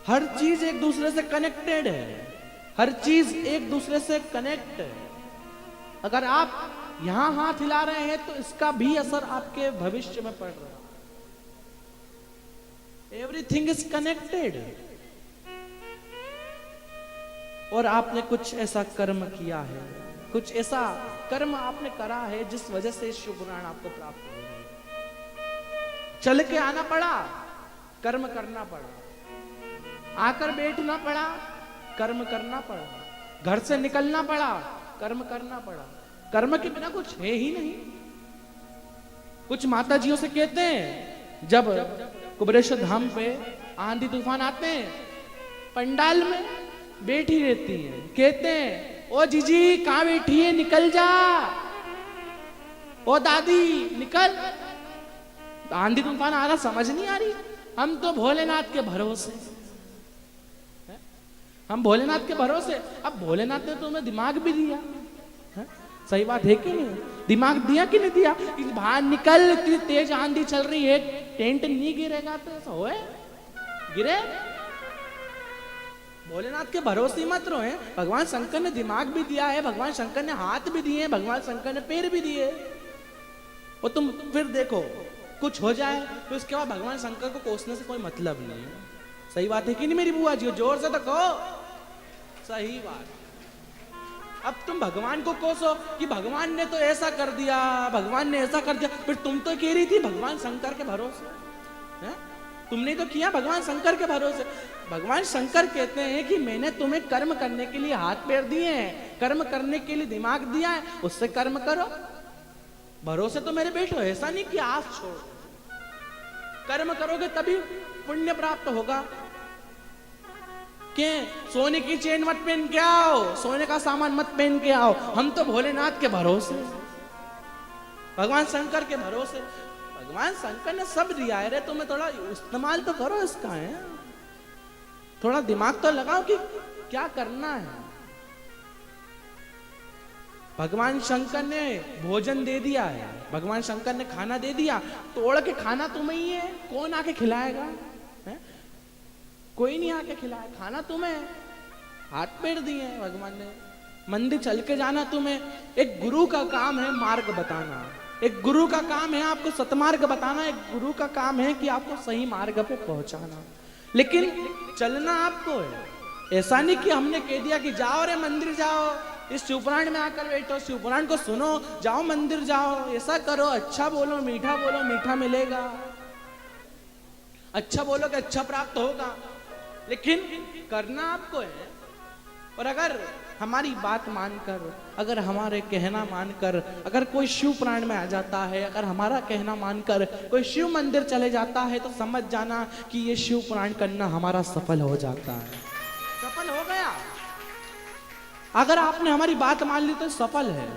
हर चीज एक दूसरे से कनेक्टेड है, हर चीज एक दूसरे से कनेक्ट है। अगर आप यहां हाथ हिला रहे हैं तो इसका भी असर आपके भविष्य में पड़ रहा है। Everything is connected. और आपने कुछ ऐसा कर्म किया है, कुछ ऐसा कर्म आपने करा है जिस वजह से शिव पुराण आपको प्राप्त हो रही है। चल के आना पड़ा, कर्म करना पड़ा। आकर बैठना पड़ा, कर्म करना पड़ा। घर से निकलना पड़ा, कर्म करना पड़ा। कर्म के बिना कुछ है ही नहीं। कुछ माताजियों से कहते हैं, जब कुबरेश्वर धाम पे आंधी तूफान आते हैं, पंडाल में बैठी रहती है, कहते हैं ओ जीजी कहां बैठी है, निकल जा, ओ दादी निकल। आंधी तूफान आ रहा, समझ नहीं आ रही। हम तो भोलेनाथ के भरोसे, हम भोलेनाथ के भरोसे। अब भोलेनाथ ने तुम्हें दिमाग भी दिया है? सही बात है कि नहीं? दिमाग दिया कि नहीं दिया? बाहर निकल, इतनी तेज आंधी चल रही है, टेंट नहीं गिरेगा तो ऐसा होए? गिरे? भोलेनाथ के भरोसे मत रहो। भगवान शंकर ने दिमाग भी दिया है, भगवान शंकर ने हाथ भी दिए, भगवान शंकर ने पैर भी दिए। और तुम फिर देखो कुछ हो जाए तो उसके बाद भगवान शंकर को कोसने से कोई मतलब नहीं है। सही बात है कि नहीं मेरी बुआ जी? जोर से तो कहो। सही बात। अब तुम भगवान को कोसो कि भगवान ने तो ऐसा कर दिया, भगवान ने ऐसा कर दिया, फिर तुम तो कह रही थी भगवान शंकर के भरोसे है? तुमने तो किया भगवान शंकर के भरोसे। भगवान शंकर कहते हैं कि मैंने तुम्हें कर्म करने के लिए हाथ पैर दिए हैं, कर्म करने के लिए दिमाग दिया है, उससे कर्म करो। भरोसे तो मेरे बैठो, ऐसा नहीं कि आस छोड़ो। कर्म करोगे तभी पुण्य प्राप्त होगा। के सोने की चेन मत पहन के आओ, सोने का सामान मत पहन के आओ। हम तो भोलेनाथ के भरोसे, भगवान शंकर के भरोसे। भगवान शंकर ने सब दिया है रे, तुम्हें थोड़ा इस्तेमाल तो करो इसका है। थोड़ा दिमाग तो लगाओ कि क्या करना है। भगवान शंकर ने भोजन दे दिया है, भगवान शंकर ने खाना दे दिया, तोड़ के खाना तुम्हें ही है। कौन आके खिलाएगा है? कोई नहीं आके खिलाए, खाना तुम्हें। हाथ पैर दिए भगवान ने, मंदिर चल के जाना तुम्हें। एक गुरु का काम है मार्ग बताना, एक गुरु का काम है आपको सतमार्ग बताना, एक गुरु का काम है कि आपको सही मार्ग पे पहुंचाना। लेकिन चलना आपको है। ऐसा नहीं कि हमने कह दिया कि जाओ रे मंदिर जाओ, इस शिवपुराण में आकर बैठो, शिवपुराण को सुनो, जाओ मंदिर जाओ, ऐसा करो, अच्छा बोलो, मीठा मिलेगा, अच्छा बोलो कि अच्छा प्राप्त होगा। लेकिन करना आपको है। और अगर हमारी बात मानकर, अगर हमारे कहना मानकर, अगर कोई शिव पुराण में आ जाता है, अगर हमारा कहना मानकर कोई शिव मंदिर चले जाता है, तो समझ जाना कि ये शिव पुराण करना हमारा सफल हो जाता है। सफल हो गया। अगर आपने हमारी बात मान ली तो सफल है।